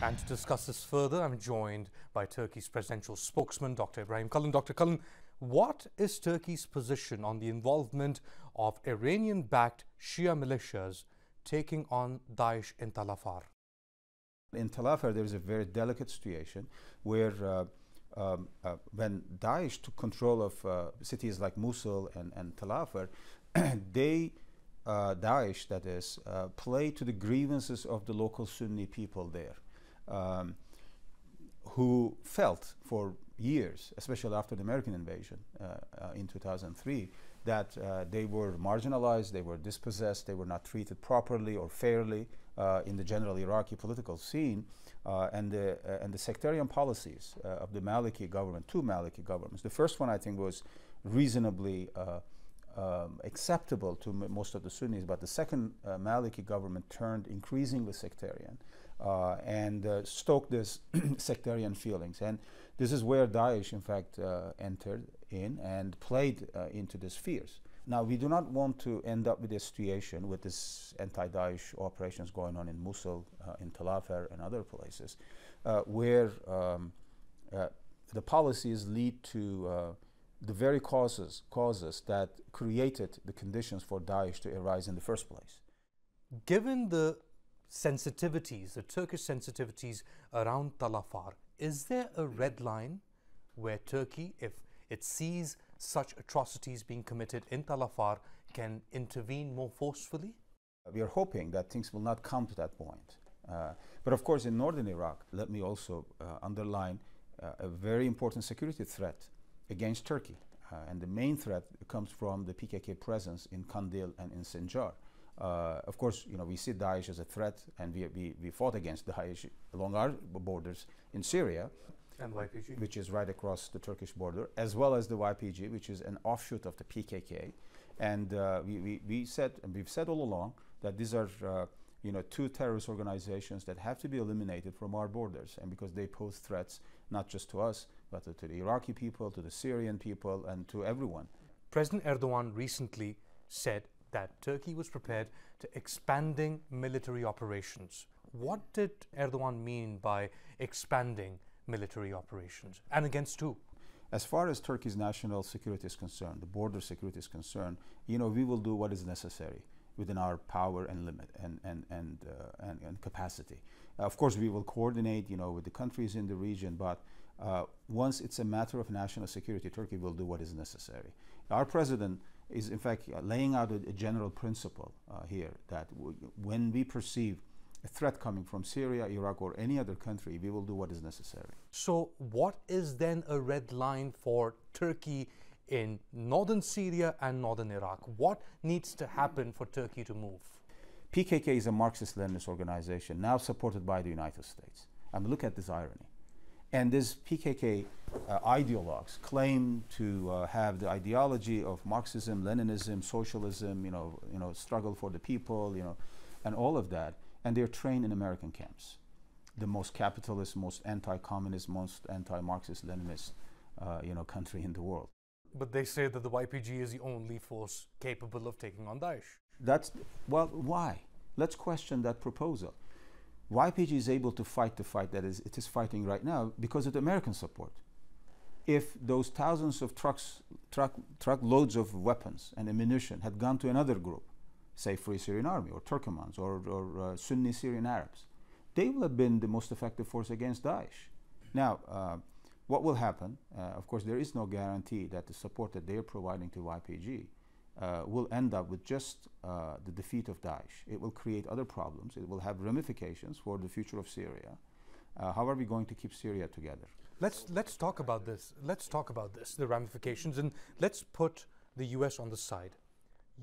And to discuss this further, I'm joined by Turkey's presidential spokesman, Dr. Ibrahim Kalın. Dr. Kalın, what is Turkey's position on the involvement of Iranian-backed Shia militias taking on Daesh in Tal Afar? In Tal Afar, there is a very delicate situation where when Daesh took control of cities like Mosul and Tal Afar, Daesh, that is, played to the grievances of the local Sunni people there, who felt for years, especially after the American invasion in 2003, that they were marginalized, they were dispossessed, they were not treated properly or fairly in the general Iraqi political scene, and the sectarian policies of the Maliki government, two Maliki governments. The first one, I think, was reasonably acceptable to most of the Sunnis, but the second Maliki government turned increasingly sectarian and stoked this sectarian feelings. And this is where Daesh, in fact, entered in and played into these fears. Now, we do not want to end up with a situation with this anti-Daesh operations going on in Mosul, in Tal Afar, and other places, where the policies lead to the very causes that created the conditions for Daesh to arise in the first place. Given the sensitivities, the Turkish sensitivities around Tal Afar, is there a red line where Turkey, if it sees such atrocities being committed in Tal Afar, can intervene more forcefully? We are hoping that things will not come to that point. But of course, in northern Iraq, let me also underline a very important security threat against Turkey. And the main threat comes from the PKK presence in Kandil and in Sinjar. Of course, we see Daesh as a threat, and we fought against Daesh along our borders in Syria, and YPG, which is right across the Turkish border, as well as the YPG, which is an offshoot of the PKK. And we've said all along that these are two terrorist organizations that have to be eliminated from our borders, and because they pose threats not just to us, but to the Iraqi people, to the Syrian people, and to everyone. President Erdogan recently said that Turkey was prepared to expanding military operations. What did Erdogan mean by expanding military operations, and against who? As far as Turkey's national security is concerned, the border security is concerned, we will do what is necessary within our power and limit and capacity. Of course, we will coordinate, with the countries in the region, but once it's a matter of national security, Turkey will do what is necessary. Our president is, in fact, laying out a general principle here that when we perceive a threat coming from Syria, Iraq, or any other country, we will do what is necessary. So what is then a red line for Turkey in northern Syria and northern Iraq? What needs to happen for Turkey to move? PKK is a Marxist-Leninist organization now supported by the United States. I mean, look at this irony. And these PKK ideologues claim to have the ideology of Marxism, Leninism, socialism, struggle for the people, and all of that. And they're trained in American camps, the most capitalist, most anti-communist, most anti-Marxist, Leninist, country in the world. But they say that the YPG is the only force capable of taking on Daesh. Well, why? Let's question that proposal. YPG is able to fight the fight that it is fighting right now because of the American support. If those thousands of truckloads of weapons and ammunition had gone to another group, say Free Syrian Army or Turkomans or Sunni Syrian Arabs, they will have been the most effective force against Daesh. Now, what will happen? Of course, there is no guarantee that the support that they are providing to YPG will end up with just the defeat of Daesh. It will create other problems. It will have ramifications for the future of Syria. How are we going to keep Syria together? Let's talk about this. Let's talk about this, the ramifications, and let's put the US on the side.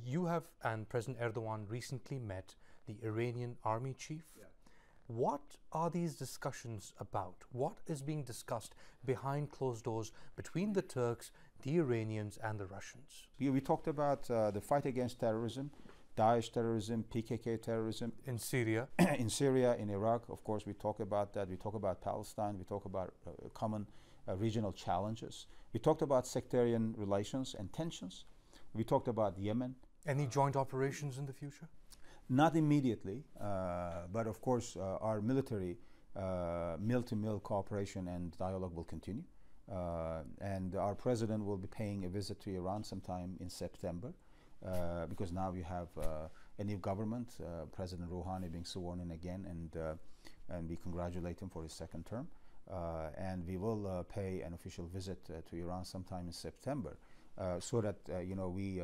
You have and President Erdogan recently met the Iranian army chief. Yeah. What are these discussions about? What is being discussed behind closed doors between the Turks, the Iranians, and the Russians? We talked about the fight against terrorism, Daesh terrorism, PKK terrorism. In Syria? In Syria, in Iraq, of course, we talk about that. We talk about Palestine. We talk about common regional challenges. We talked about sectarian relations and tensions. We talked about Yemen. Any joint operations in the future? Not immediately, but of course our military mill-to-mill cooperation and dialogue will continue. And our president will be paying a visit to Iran sometime in September, because now you have a new government, President Rouhani being sworn in again, and we congratulate him for his second term. And we will pay an official visit to Iran sometime in September, so that we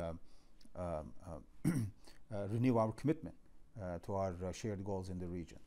renew our commitment to our shared goals in the region.